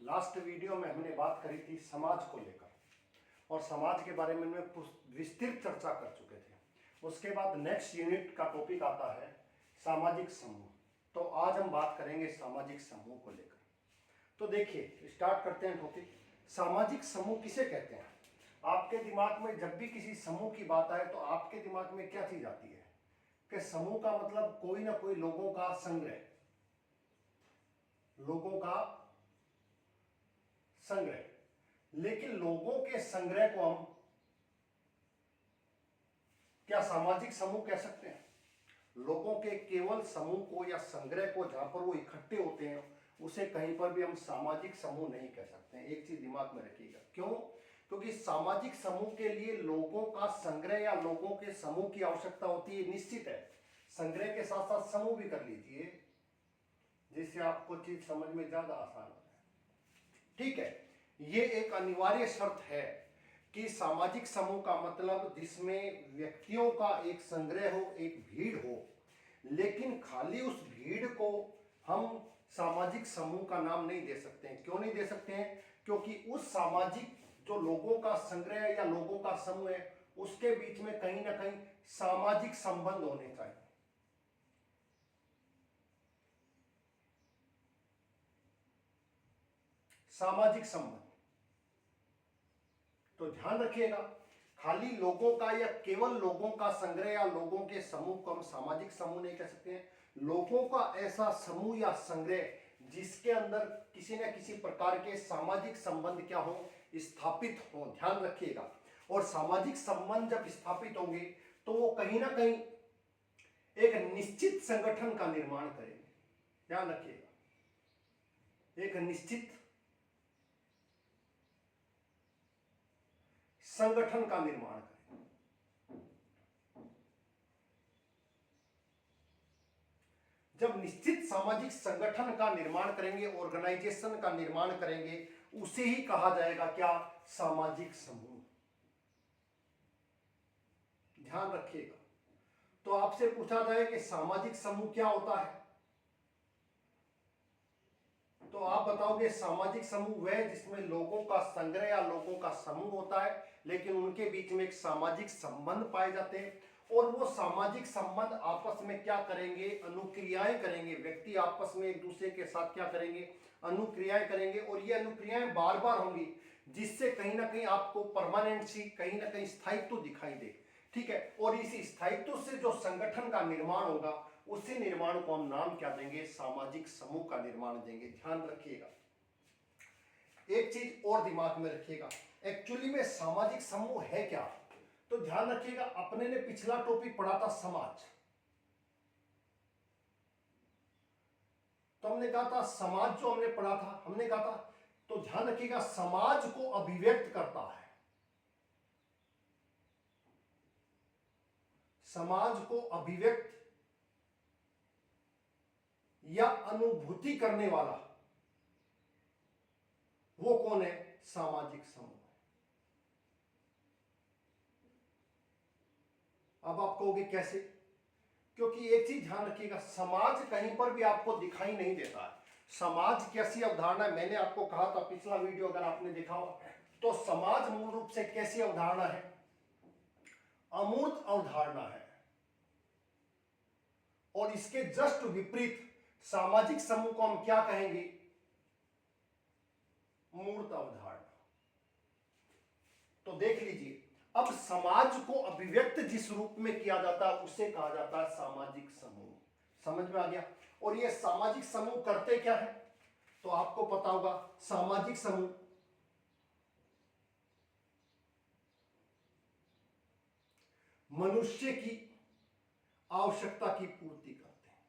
Last video में हमने बात करी थी समाज को लेकर और समाज के बारे में विस्तृत चर्चा कर चुके थे। उसके बाद नेक्स्ट यूनिट का टॉपिक आता है सामाजिक समूह। तो आज हम बात करेंगे सामाजिक समूह को लेकर। तो देखिए, स्टार्ट करते हैं टॉपिक। सामाजिक समूह किसे कहते हैं? आपके दिमाग में जब भी किसी समूह की बात आए तो आपके दिमाग में क्या चीज आती है कि समूह का मतलब कोई ना कोई लोगों का संग्रह, लोगों का संग्रह। लेकिन लोगों के संग्रह को हम क्या सामाजिक समूह कह सकते हैं? लोगों के केवल समूह को या संग्रह को जहां पर वो इकट्ठे होते हैं उसे कहीं पर भी हम सामाजिक समूह नहीं कह सकते हैं। एक चीज दिमाग में रखिएगा। क्यों? क्योंकि सामाजिक समूह के लिए लोगों का संग्रह या लोगों के समूह की आवश्यकता होती है। निश्चित है, संग्रह के साथ साथ समूह भी कर लीजिए जिससे आपको चीज समझ में ज्यादा आसान हो जाए। ठीक है, ये एक अनिवार्य शर्त है कि सामाजिक समूह का मतलब जिसमें व्यक्तियों का एक संग्रह हो, एक भीड़ हो। लेकिन खाली उस भीड़ को हम सामाजिक समूह का नाम नहीं दे सकते हैं। क्यों नहीं दे सकते हैं? क्योंकि उस सामाजिक जो लोगों का संग्रह या लोगों का समूह है उसके बीच में कहीं ना कहीं सामाजिक संबंध होने चाहिए। सामाजिक संबंध, तो ध्यान रखिएगा, खाली लोगों का या केवल लोगों का संग्रह या लोगों के समूह को हम सामाजिक समूह नहीं कह सकते हैं। लोगों का ऐसा समूह या संग्रह जिसके अंदर किसी न किसी प्रकार के सामाजिक संबंध क्या हो, स्थापित हो। ध्यान रखिएगा। और सामाजिक संबंध जब स्थापित होंगे तो वो कहीं ना कहीं एक निश्चित संगठन का निर्माण करेंगे। ध्यान रखिएगा, एक निश्चित संगठन का निर्माण करें। जब निश्चित सामाजिक संगठन का निर्माण करेंगे, ऑर्गेनाइजेशन का निर्माण करेंगे, उसे ही कहा जाएगा क्या? सामाजिक समूह। ध्यान रखिएगा। तो आपसे पूछा जाए कि सामाजिक समूह क्या होता है, तो आप बताओगे सामाजिक समूह वह जिसमें लोगों का संग्रह या लोगों का समूह होता है लेकिन उनके बीच में एक सामाजिक संबंध पाए जाते हैं। और वो सामाजिक संबंध आपस में क्या करेंगे? अनुक्रियाएं करेंगे। व्यक्ति आपस में एक दूसरे के साथ क्या करेंगे? अनुक्रियाएं करेंगे। और ये अनुक्रियाएं बार बार होंगी जिससे कहीं ना कहीं आपको परमानेंसी, कहीं ना कहीं स्थायित्व दिखाई दे। ठीक है, और इस स्थायित्व से जो संगठन का निर्माण होगा उसी निर्माण को हम नाम क्या देंगे? सामाजिक समूह का निर्माण देंगे। ध्यान रखिएगा। एक चीज और दिमाग में रखिएगा, एक्चुअली में सामाजिक समूह है क्या? तो ध्यान रखिएगा, अपने ने पिछला टॉपिक पढ़ा था समाज। तो हमने कहा था समाज, जो हमने पढ़ा था, हमने कहा था, तो ध्यान रखिएगा, समाज को अभिव्यक्त करता है। समाज को अभिव्यक्त या अनुभूति करने वाला वो कौन है? सामाजिक समूह। अब आप कहोगे कैसे? क्योंकि एक चीज ध्यान रखिएगा, समाज कहीं पर भी आपको दिखाई नहीं देता है। समाज कैसी अवधारणा, मैंने आपको कहा था पिछला वीडियो अगर आपने देखा हो, तो समाज मूल रूप से कैसी अवधारणा है? अमूर्त अवधारणा है। और इसके जस्ट विपरीत सामाजिक समूह को हम क्या कहेंगे? मूर्त अवधारणा। तो देख लीजिए, अब समाज को अभिव्यक्त जिस रूप में किया जाता है उसे कहा जाता है सामाजिक समूह। समझ में आ गया? और ये सामाजिक समूह करते क्या है? तो आपको पता होगा, सामाजिक समूह मनुष्य की आवश्यकता की पूर्ति करते हैं।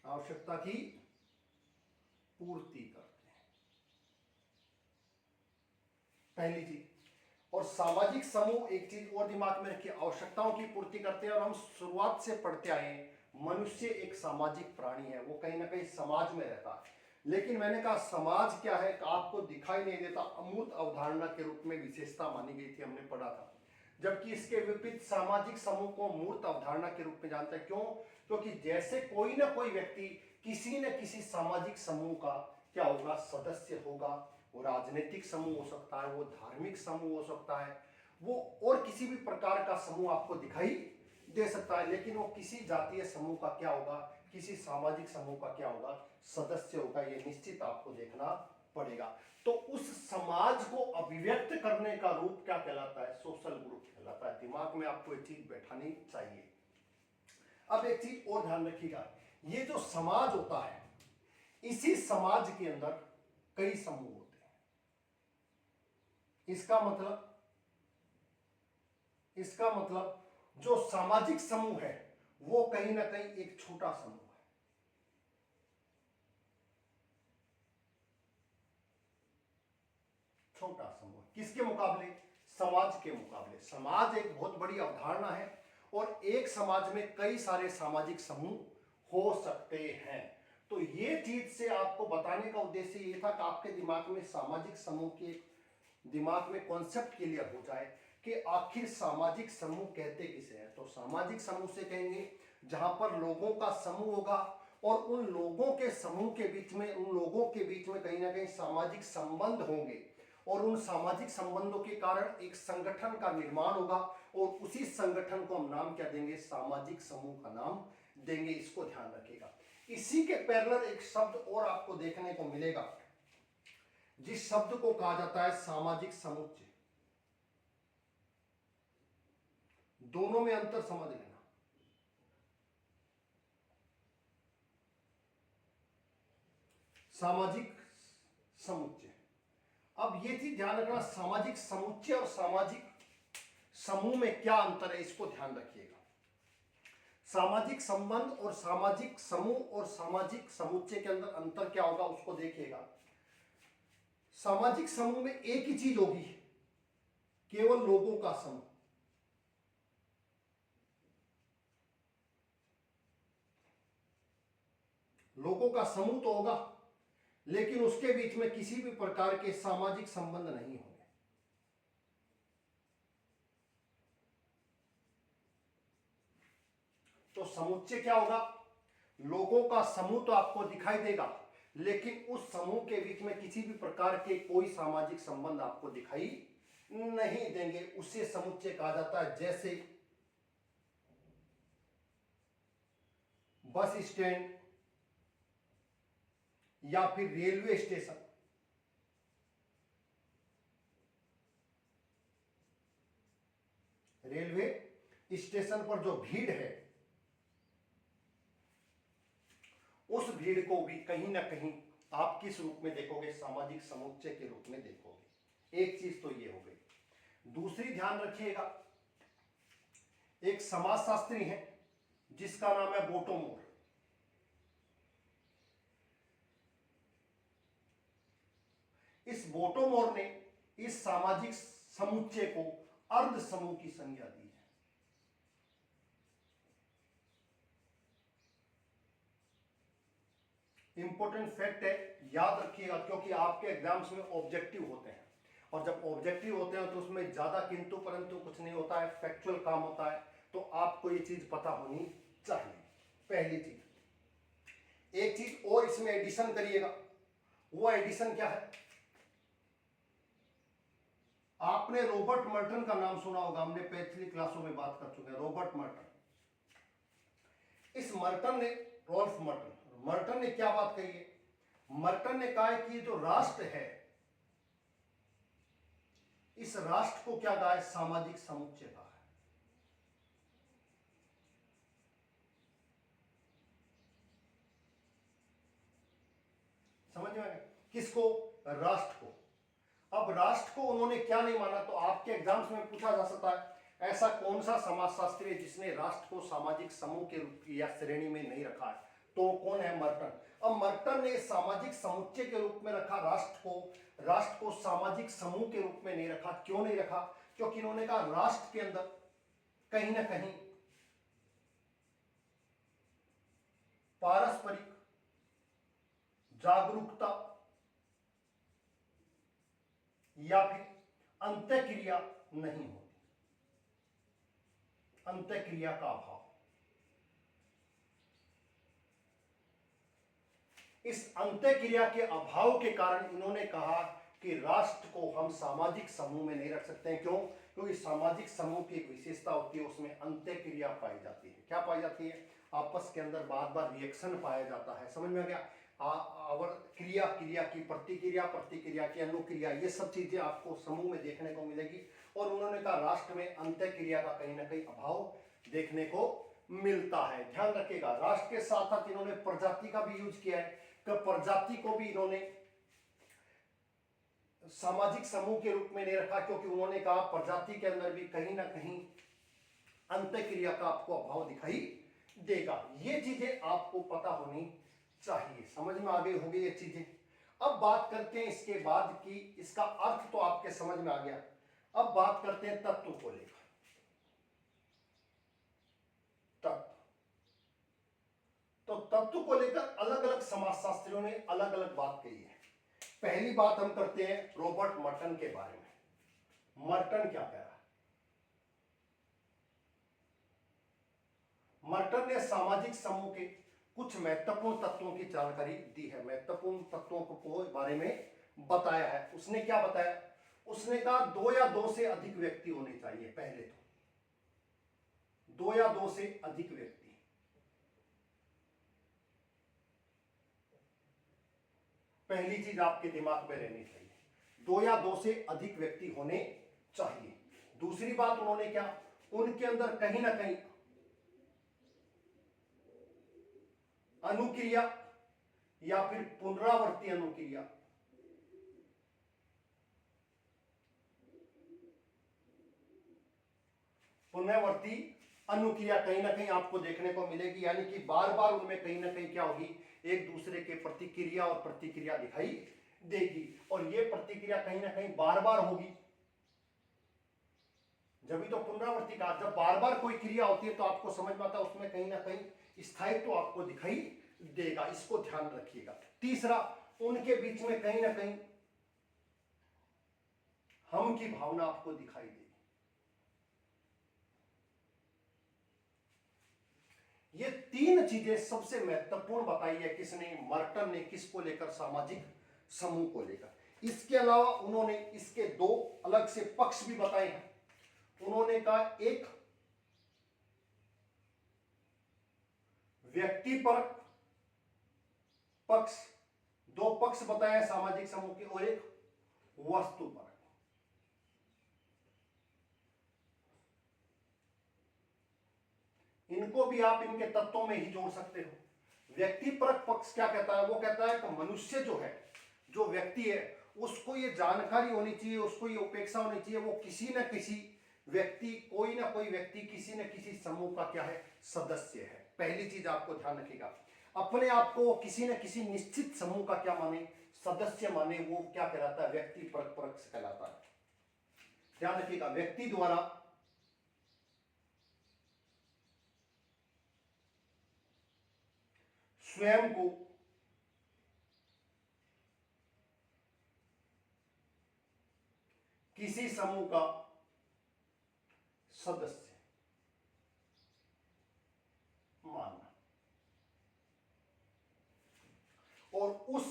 आवश्यकता की पूर्ति करते हैं, पहली चीज। और सामाजिक समूह, एक चीज और दिमाग में रखिए, आवश्यकताओं की पूर्ति करते हैं। और हम शुरुआत से पढ़ते आए हैं, मनुष्य एक सामाजिक प्राणी है, वो कहीं ना कहीं समाज में रहता है। लेकिन मैंने कहा समाज क्या है, आपको दिखाई नहीं देता, अमूर्त अवधारणा के रूप में विशेषता मानी गई थी, हमने पढ़ा था। जबकि इसके विपरीत सामाजिक समूह को मूर्त अवधारणा के रूप में जानते हैं। क्यों? क्योंकि जैसे कोई ना कोई व्यक्ति किसी न किसी सामाजिक समूह का क्या होगा, सदस्य होगा। वो राजनीतिक समूह हो सकता है, वो धार्मिक समूह हो सकता है, वो और किसी भी प्रकार का समूह आपको दिखाई दे सकता है, लेकिन वो किसी जातीय समूह का क्या होगा, किसी सामाजिक समूह का क्या होगा, सदस्य होगा। ये निश्चित आपको देखना पड़ेगा। तो उस समाज को अभिव्यक्त करने का रूप क्या कहलाता है, सोशल ग्रुप कहलाता है। दिमाग में आपको एक चीज बैठानी चाहिए। अब एक चीज और ध्यान रखिएगा, ये जो समाज होता है, इसी समाज के अंदर कई समूह होते हैं। इसका मतलब जो सामाजिक समूह है वो कहीं ना कहीं एक छोटा समूह है। छोटा समूह किसके मुकाबले, समाज के मुकाबले। समाज एक बहुत बड़ी अवधारणा है और एक समाज में कई सारे सामाजिक समूह हो सकते हैं। तो ये चीज से आपको बताने का उद्देश्य ये था कि आपके दिमाग में सामाजिक समूह के दिमाग में कॉन्सेप्ट क्लियर हो जाए कि आखिर सामाजिक समूह कहते किसे हैं। तो सामाजिक समूह से कहेंगे जहां पर लोगों का समूह होगा और उन लोगों के समूह के बीच में, उन लोगों के बीच में कहीं ना कहीं सामाजिक संबंध होंगे और उन सामाजिक संबंधों के कारण एक संगठन का निर्माण होगा और उसी संगठन को हम नाम क्या देंगे, सामाजिक समूह का नाम देंगे। इसको ध्यान रखिएगा। इसी के पैरेलल एक शब्द और आपको देखने को मिलेगा जिस शब्द को कहा जाता है सामाजिक समुच्चय। दोनों में अंतर समझ लेना। सामाजिक समुच्चय, अब ये चीज ध्यान रखना, सामाजिक समुच्चय और सामाजिक समूह में क्या अंतर है, इसको ध्यान रखिएगा। सामाजिक संबंध और सामाजिक समूह और सामाजिक समुच्चय के अंदर अंतर क्या होगा उसको देखिएगा। सामाजिक समूह में एक ही चीज होगी, केवल लोगों का समूह। लोगों का समूह तो होगा लेकिन उसके बीच में किसी भी प्रकार के सामाजिक संबंध नहीं होंगे। तो समुच्चय क्या होगा, लोगों का समूह तो आपको दिखाई देगा लेकिन उस समूह के बीच में किसी भी प्रकार के कोई सामाजिक संबंध आपको दिखाई नहीं देंगे। उसे समुच्चय कहा जाता है। जैसे बस स्टैंड या फिर रेलवे स्टेशन। रेलवे स्टेशन पर जो भीड़ है उस भीड़ को भी कहीं ना कहीं आप किस रूप में देखोगे, सामाजिक समुच्चय के रूप में देखोगे। एक चीज तो ये हो गई। दूसरी ध्यान रखिएगा, एक समाजशास्त्री है जिसका नाम है बोटोमोर। इस बोटोमोर ने इस सामाजिक समुच्चय को अर्ध समूह की संज्ञा दी है। इंपॉर्टेंट फैक्ट है, याद रखिएगा, क्योंकि आपके एग्जाम्स में ऑब्जेक्टिव होते हैं और जब ऑब्जेक्टिव होते हैं तो उसमें ज्यादा किंतु परंतु कुछ नहीं होता है, फैक्चुअल काम होता है। तो आपको ये चीज पता होनी चाहिए। पहली चीज। एक चीज और इसमें एडिशन करिएगा। वो एडिशन क्या है, आपने रॉबर्ट मर्टन का नाम सुना होगा, हमने पिछली क्लासों में बात कर चुके हैं। रॉबर्ट मर्टन, इस मर्टन ने, रॉल्फ मर्टन ने क्या बात कही है, मर्टन ने कहा है कि जो राष्ट्र है, इस राष्ट्र को क्या कहा है, सामाजिक समुच्चय कहा है। समझ में आया, किसको, राष्ट्र को। अब राष्ट्र को उन्होंने क्या नहीं माना, तो आपके एग्जाम्स में पूछा जा सकता है ऐसा कौन सा समाजशास्त्री है जिसने राष्ट्र को सामाजिक समूह के रूप या श्रेणी में नहीं रखा है, तो कौन है, मर्टन। अब मर्टन ने सामाजिक समुच्चय के रूप में रखा राष्ट्र को सामाजिक समूह के रूप में नहीं रखा। क्यों नहीं रखा, क्योंकि इन्होंने कहा राष्ट्र के अंदर कहीं ना कहीं पारस्परिक जागरूकता या फिर अंतःक्रिया नहीं होती, अंतःक्रिया का अभाव। इस अंत्य क्रिया के अभाव के कारण इन्होंने कहा कि राष्ट्र को हम सामाजिक समूह में नहीं रख सकते हैं। क्यों? क्योंकि सामाजिक समूह की एक विशेषता होती है, उसमें अंत्य क्रिया पाई जाती है। क्या पाई जाती है? आपस के अंदर बार बार रिएक्शन पाया जाता है। समझ में आ गया? और क्रिया क्रिया की प्रतिक्रिया, प्रतिक्रिया की अनुक्रिया, ये सब चीजें आपको समूह में देखने को मिलेगी। और उन्होंने कहा राष्ट्र में अंत्य क्रिया का कहीं ना कहीं अभाव देखने को मिलता है। ध्यान रखिएगा, राष्ट्र के साथ साथ इन्होंने प्रजाति का भी यूज किया है कि प्रजाति को भी इन्होंने सामाजिक समूह के रूप में नहीं रखा, क्योंकि उन्होंने कहा प्रजाति के अंदर भी कहीं ना कहीं अंत्य क्रिया का आपको अभाव दिखाई देगा। ये चीजें आपको पता होनी चाहिए। समझ में आ गई होगी ये चीजें। अब बात करते हैं इसके बाद की, इसका अर्थ तो आपके समझ में आ गया। अब बात करते हैं तत्व को लेकर। तत्व, तो तत्व को लेकर अलग अलग समाजशास्त्रियों ने अलग अलग बात कही है। पहली बात हम करते हैं रॉबर्ट मर्टन के बारे में। मर्टन क्या कह रहा है? मर्टन ने सामाजिक समूह के कुछ महत्वपूर्ण तत्वों की जानकारी दी है, महत्वपूर्ण तत्वों को बारे में बताया है। उसने क्या बताया? उसने कहा 2 या 2 से अधिक व्यक्ति होने चाहिए। पहले तो 2 या 2 से अधिक व्यक्ति, पहली चीज आपके दिमाग में रहनी चाहिए, 2 या 2 से अधिक व्यक्ति होने चाहिए। दूसरी बात उन्होंने क्या, उनके अंदर कहीं ना कहीं अनुक्रिया या फिर पुनरावर्ती अनुक्रिया, पुनरावर्ती अनुक्रिया कहीं ना कहीं आपको देखने को मिलेगी। यानी कि बार बार उनमें कहीं ना कहीं क्या होगी, एक दूसरे के प्रतिक्रिया और प्रतिक्रिया दिखाई देगी। और ये प्रतिक्रिया कहीं ना कहीं बार बार होगी, जब तो पुनरावर्ती का, जब बार बार कोई क्रिया होती है तो आपको समझ में आता है उसमें कहीं ना कहीं स्थायित्व तो आपको दिखाई देगा। इसको ध्यान रखिएगा। तीसरा, उनके बीच में कहीं ना कहीं हम की भावना आपको दिखाई देगी। ये 3 चीजें सबसे महत्वपूर्ण बताई है किसने? मर्टन ने। किसको लेकर? सामाजिक समूह को लेकर। इसके अलावा उन्होंने इसके 2 अलग से पक्ष भी बताए हैं। उन्होंने कहा एक व्यक्तिपरक पक्ष, 2 पक्ष बताए हैं सामाजिक समूह के, और एक वस्तुपरक। इनको भी आप इनके तत्वों में ही जोड़ सकते हो। व्यक्तिपरक पक्ष क्या कहता है? वो कहता है कि मनुष्य जो है, जो व्यक्ति है, उसको ये जानकारी होनी चाहिए, उसको ये उपेक्षा होनी चाहिए, वो किसी न किसी व्यक्ति, कोई ना कोई व्यक्ति किसी न किसी समूह का क्या है? सदस्य है। पहली चीज आपको ध्यान रखिएगा, अपने आप को किसी न किसी निश्चित समूह का क्या माने? सदस्य माने। वो क्या कहलाता है? व्यक्तिपरक पक्ष कहलाता है। ध्यान रखिएगा, व्यक्ति द्वारा स्वयं को किसी समूह का सदस्य मानना और उस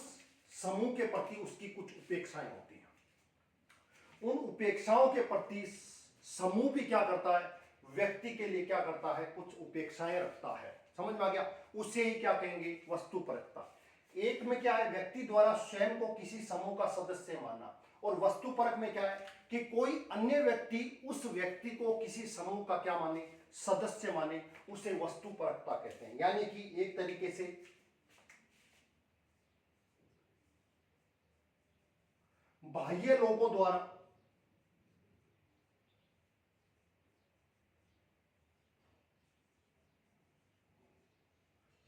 समूह के प्रति उसकी कुछ उपेक्षाएं होती हैं। उन उपेक्षाओं के प्रति समूह भी क्या करता है? व्यक्ति के लिए क्या करता है? कुछ उपेक्षाएं रखता है। समझ में आ गया? उसे ही क्या कहेंगे? वस्तुपरकता। एक में क्या है? व्यक्ति द्वारा स्वयं को किसी समूह का सदस्य मानना। और वस्तुपरक में क्या है कि कोई अन्य व्यक्ति उस व्यक्ति को किसी समूह का क्या माने? सदस्य माने। उसे वस्तुपरकता कहते हैं। यानी कि एक तरीके से बाह्य लोगों द्वारा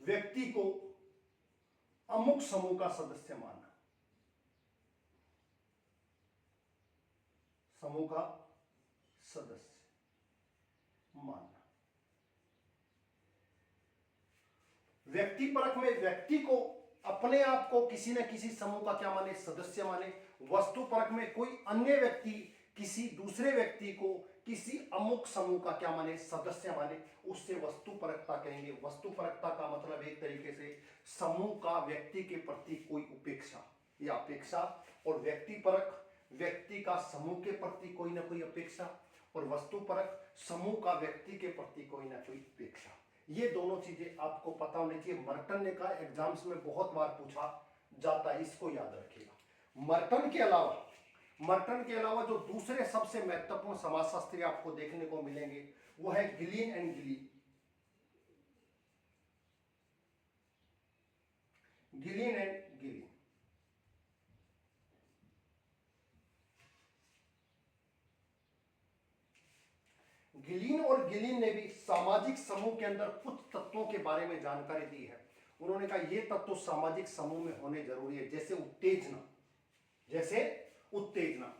व्यक्ति को अमुक समूह का सदस्य मानना, समूह का सदस्य मानना। व्यक्तिपरक में व्यक्ति को, अपने आप को किसी न किसी समूह का क्या माने? सदस्य माने। वस्तुपरक में कोई अन्य व्यक्ति किसी दूसरे व्यक्ति को किसी अमुक समूह का क्या माने, सदस्य माने, उससे वस्तुपरकता कहेंगे। वस्तुपरकता का मतलब एक तरीके से समूह का व्यक्ति के प्रति कोई उपेक्षा या अपेक्षा, और व्यक्तिपरक व्यक्ति का समूह के प्रति कोई ना कोई अपेक्षा, और वस्तुपरक समूह का व्यक्ति के प्रति कोई ना कोई अपेक्षा। ये दोनों चीजें आपको पता होनी चाहिए। मर्टन ने कहा एग्जाम्स में बहुत बार पूछा जाता है, इसको याद रखिएगा। मर्टन के अलावा जो दूसरे सबसे महत्वपूर्ण समाजशास्त्री आपको देखने को मिलेंगे वो है green and green. Green and green. Green और गिलीन ने भी सामाजिक समूह के अंदर कुछ तत्वों के बारे में जानकारी दी है। उन्होंने कहा ये तत्व सामाजिक समूह में होने जरूरी है, जैसे उत्तेजना।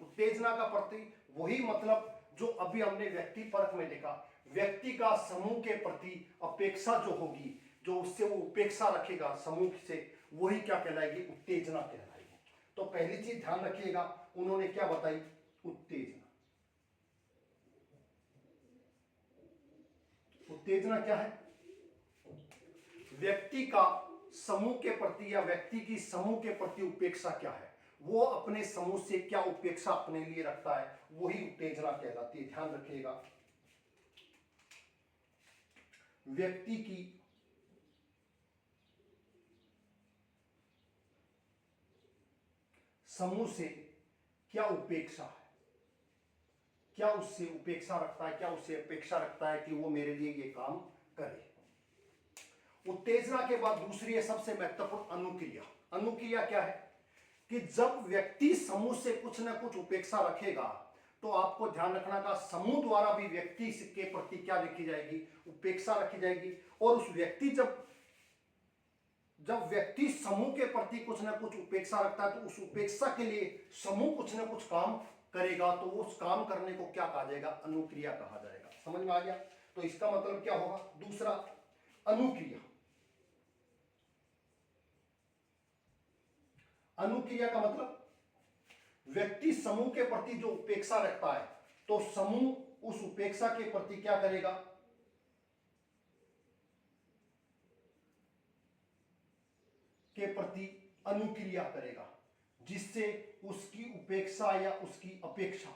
उत्तेजना का प्रति वही मतलब जो अभी हमने व्यक्ति परक में देखा, व्यक्ति का समूह के प्रति अपेक्षा जो होगी, जो उससे वो उपेक्षा रखेगा समूह से, वही क्या कहलाएगी, उत्तेजना कहलाएगी। तो पहली चीज ध्यान रखिएगा, उन्होंने क्या बताई, उत्तेजना। उत्तेजना क्या है, व्यक्ति का समूह के प्रति या व्यक्ति की समूह के प्रति उपेक्षा क्या है, वो अपने समूह से क्या उपेक्षा अपने लिए रखता है, वही उत्तेजना कहलाती है। ध्यान रखिएगा, व्यक्ति की समूह से क्या उपेक्षा है, क्या उससे उपेक्षा रखता है, क्या उससे अपेक्षा रखता है कि वो मेरे लिए ये काम करे। उत्तेजना के बाद दूसरी है सबसे महत्वपूर्ण, अनुक्रिया। अनुक्रिया क्या है कि जब व्यक्ति समूह से कुछ ना कुछ उपेक्षा रखेगा तो आपको ध्यान रखना का समूह द्वारा भी व्यक्ति के प्रति क्या रखी जाएगी, उपेक्षा रखी जाएगी। और उस व्यक्ति जब व्यक्ति समूह के प्रति कुछ ना कुछ उपेक्षा रखता है तो उस उपेक्षा के लिए समूह कुछ ना कुछ काम करेगा, तो उस काम करने को क्या कहा जाएगा, अनुक्रिया कहा जाएगा। समझ में आ गया। तो इसका मतलब क्या होगा, दूसरा अनुक्रिया। अनुक्रिया का मतलब व्यक्ति समूह के प्रति जो उपेक्षा रखता है तो समूह उस उपेक्षा के प्रति क्या करेगा, के प्रति अनुक्रिया करेगा, जिससे उसकी उपेक्षा या उसकी अपेक्षा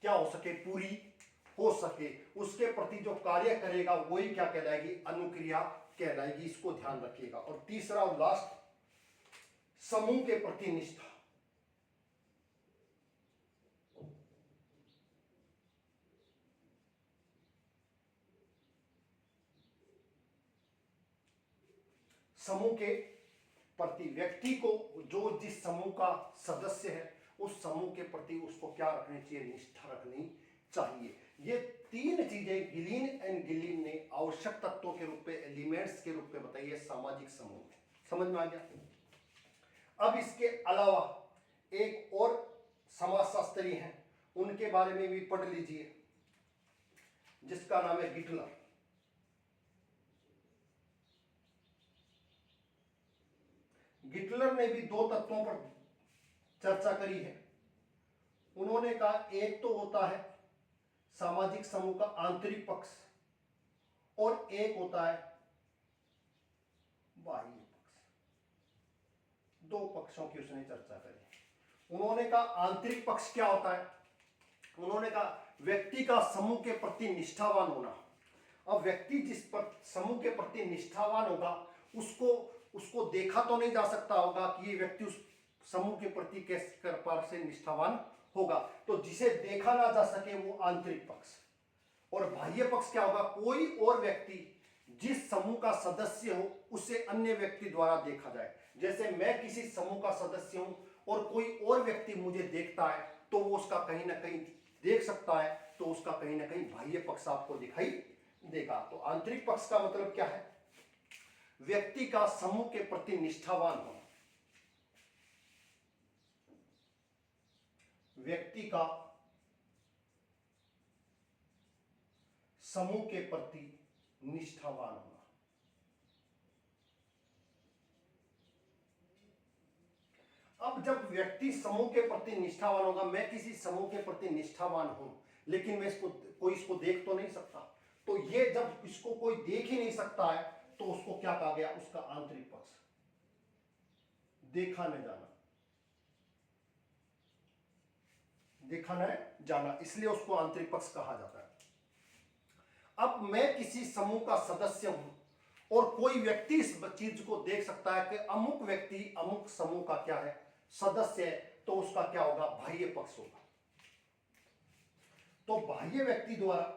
क्या हो सके, पूरी हो सके। उसके प्रति जो कार्य करेगा वही क्या कहलाएगी, अनुक्रिया कहलाएगी। इसको ध्यान रखिएगा। और तीसरा और लास्ट, समूह के प्रति निष्ठा। समूह के प्रति व्यक्ति को, जो जिस समूह का सदस्य है उस समूह के प्रति उसको क्या रखनी चाहिए, निष्ठा रखनी चाहिए। ये तीन चीजें गिलीन एंड गिलीन ने आवश्यक तत्वों के रूप में, एलिमेंट्स के रूप में बताई है सामाजिक समूह में। समझ में आ गया। अब इसके अलावा एक और समाजशास्त्री हैं, उनके बारे में भी पढ़ लीजिए, जिसका नाम है गिटलर। गिटलर ने भी दो तत्वों पर चर्चा करी है। उन्होंने कहा एक तो होता है सामाजिक समूह का आंतरिक पक्ष और एक होता है बाह्य पक्ष। दो पक्षों की उसने चर्चा करी। उन्होंने कहा आंतरिक पक्ष क्या होता है, उन्होंने कहा व्यक्ति का समूह के प्रति निष्ठावान होना। अब व्यक्ति जिस पर समूह के प्रति निष्ठावान होगा उसको देखा तो नहीं जा सकता होगा कि ये व्यक्ति उस समूह के प्रति किस प्रकार से निष्ठावान होगा, तो जिसे देखा ना जा सके वो आंतरिक पक्ष। और बाह्य पक्ष क्या होगा, कोई और व्यक्ति जिस समूह का सदस्य हो उसे अन्य व्यक्ति द्वारा देखा जाए। जैसे मैं किसी समूह का सदस्य हूं और कोई और व्यक्ति मुझे देखता है तो वो उसका कहीं ना कहीं देख सकता है, तो उसका कहीं ना कहीं बाह्य पक्ष आपको दिखाई देगा। तो आंतरिक पक्ष का मतलब क्या है, व्यक्ति का समूह के प्रति निष्ठावान होना। व्यक्ति का समूह के प्रति निष्ठावान होना। अब जब व्यक्ति समूह के प्रति निष्ठावान होगा, मैं किसी समूह के प्रति निष्ठावान हूं, लेकिन मैं कोई इसको देख तो नहीं सकता। तो ये जब इसको कोई देख ही नहीं सकता है तो उसको क्या कहा गया, उसका आंतरिक पक्ष, देखा न जाना, देखा न जाना, इसलिए उसको आंतरिक पक्ष कहा जाता है। अब मैं किसी समूह का सदस्य हूं और कोई व्यक्ति इस चीज को देख सकता है कि अमुक व्यक्ति अमुक समूह का क्या है, सदस्य है, तो उसका क्या होगा, बाह्य पक्ष होगा। तो बाह्य व्यक्ति द्वारा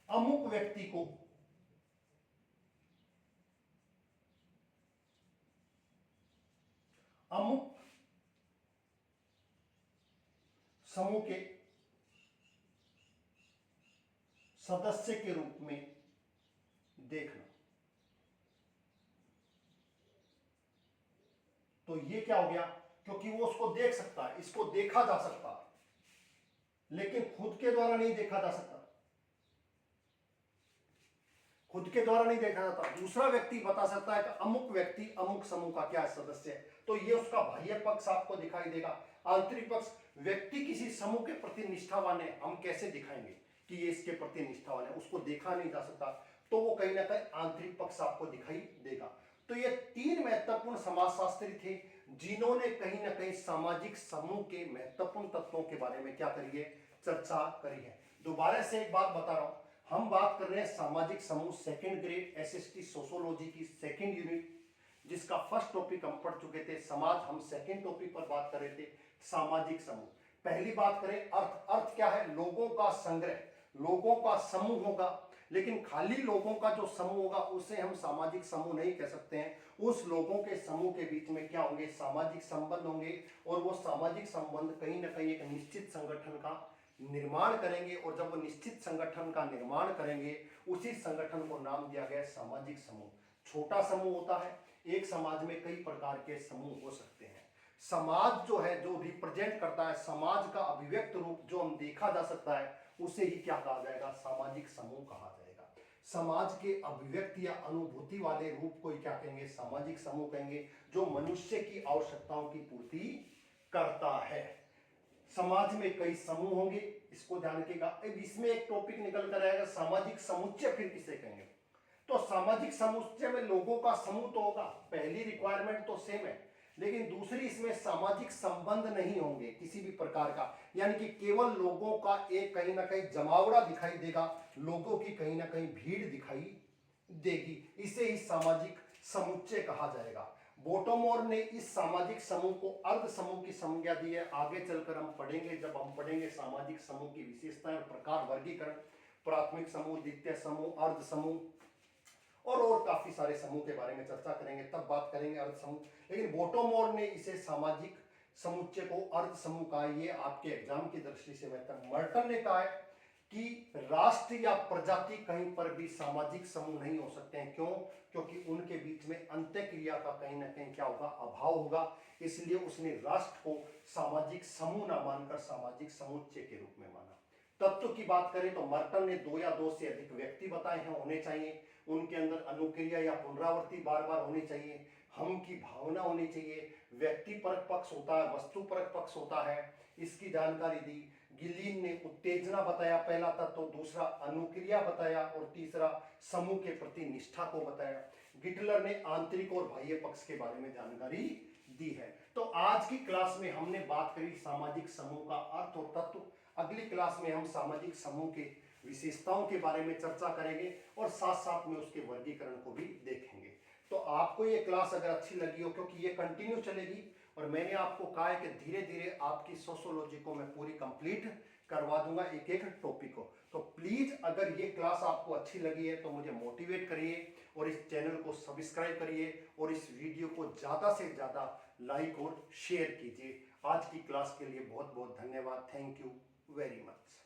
अमुक व्यक्ति को अमुक समूह के सदस्य के रूप में देखना। तो ये क्या हो गया, क्योंकि वो उसको देख सकता है, इसको देखा जा सकता है, लेकिन खुद के द्वारा नहीं देखा जा सकता, खुद के द्वारा नहीं देखा जाता। दूसरा व्यक्ति बता सकता है कि अमुक व्यक्ति अमुक समूह का क्या सदस्य है, तो ये उसका बाह्य पक्ष आपको दिखाई देगा। आंतरिक पक्ष, व्यक्ति किसी समूह के प्रति निष्ठावान है, हम कैसे दिखाएंगे कि ये इसके प्रति निष्ठावान है, उसको देखा नहीं जा सकता, तो वो कहीं ना कहीं आंतरिक पक्ष आपको दिखाई देगा। तो ये तीन महत्वपूर्ण समाजशास्त्री थे जिन्होंने कहीं ना कहीं सामाजिक समूह के महत्वपूर्ण तत्वों के बारे में क्या करी है, चर्चा करी है। दोबारा से एक बात बता रहा हूं, हम बात कर रहे हैं सामाजिक समूह सेकंड ग्रेड एसएसटी सोशियोलॉजी की सेकंड यूनिट, जिसका फर्स्ट टॉपिक हम पढ़ चुके थे समाज, हम सेकंड टॉपिक पर बात कर रहे थे सामाजिक समूह। पहली बात करें अर्थ, अर्थ क्या है, लोगों का संग्रह, लोगों का समूह होगा, लेकिन खाली लोगों का जो समूह होगा उसे हम सामाजिक समूह नहीं कह सकते हैं। उस लोगों के समूह के बीच में क्या होंगे, सामाजिक संबंध होंगे, और वो सामाजिक संबंध कहीं ना कहीं एक निश्चित संगठन का निर्माण करेंगे, और जब वो निश्चित संगठन का निर्माण करेंगे उसी संगठन को नाम दिया गया सामाजिक समूह। छोटा समूह होता है, एक समाज में कई प्रकार के समूह हो सकते हैं। समाज जो है, जो रिप्रेजेंट करता है, समाज का अभिव्यक्त रूप जो हम देखा जा सकता है, उसे ही क्या कहा जाएगा, सामाजिक समूह कहा जाएगा। समाज के अभिव्यक्ति या अनुभूति वाले रूप को ही क्या कहेंगे, सामाजिक समूह कहेंगे, जो मनुष्य की आवश्यकताओं की पूर्ति करता है। समाज में कई समूह होंगे, इसको ध्यान रखिएगा। अब इसमें एक टॉपिक निकल कर आएगा, सामाजिक समुच्चय फिर किसे कहेंगे। तो सामाजिक समुच्चय में लोगों का समूह तो होगा, पहली रिक्वायरमेंट तो सेम है, लेकिन दूसरी इसमें सामाजिक संबंध नहीं होंगे किसी भी प्रकार का, यानी कि केवल लोगों का एक कहीं ना कहीं जमावड़ा दिखाई देगा, लोगों की कहीं ना कहीं भीड़ दिखाई देगी, इसे ही सामाजिक समुच्चय कहा जाएगा। बोटोमोर ने इस सामाजिक समूह को अर्ध समूह की संज्ञा दी है। आगे चलकर हम पढ़ेंगे, जब हम पढ़ेंगे सामाजिक समूह की विशेषताएं और प्रकार, वर्गीकरण, प्राथमिक समूह, द्वितीय समूह, अर्ध समूह और काफी सारे समूह के बारे में चर्चा करेंगे, तब बात करेंगे अर्ध समूह। लेकिन बोटोमोर ने इसे सामाजिक समुच्चय को अर्ध समूह कहा, ये आपके एग्जाम की दृष्टि से बेहतर। मर्टन ने कहा है कि राष्ट्र या प्रजाति कहीं पर भी सामाजिक समूह नहीं हो सकते हैं। क्यों? क्योंकि उनके बीच में अंत्यक्रिया का कहीं ना कहीं क्या होगा, अभाव होगा, इसलिए उसने राष्ट्र को सामाजिक समूह ना मानकर सामाजिक समुच्चय के रूप में माना। तत्व की बात करें तो मर्टन ने 2 या 2 से अधिक व्यक्ति बताए हैं होने चाहिए, उनके अंदर अनुक्रिया या पुनरावृत्ति बार बार होनी चाहिए, हम की भावना होनी चाहिए, व्यक्ति परक पक्ष होता है, वस्तु परक पक्ष होता है, इसकी जानकारी दी। गिलीन ने उत्तेजना बताया, पहला तत्व, दूसरा अनुक्रिया बताया, और तीसरा समूह के प्रति निष्ठा को बताया। गिटलर ने आंतरिक और बाह्य पक्ष के बारे में जानकारी दी है। तो आज की क्लास में हमने बात करी सामाजिक समूह का अर्थ और तत्व। अगली क्लास में हम सामाजिक समूह के विशेषताओं के बारे में चर्चा करेंगे और साथ साथ में उसके वर्गीकरण को भी देखेंगे। तो आपको ये क्लास अगर अच्छी लगी हो, क्योंकि ये कंटिन्यू चलेगी और मैंने आपको कहा है कि धीरे धीरे आपकी सोशियोलॉजी को मैं पूरी कंप्लीट करवा दूंगा, एक एक टॉपिक को। तो प्लीज अगर ये क्लास आपको अच्छी लगी है तो मुझे मोटिवेट करिए और इस चैनल को सब्सक्राइब करिए और इस वीडियो को ज़्यादा से ज़्यादा लाइक और शेयर कीजिए। आज की क्लास के लिए बहुत बहुत धन्यवाद। Thank you very much.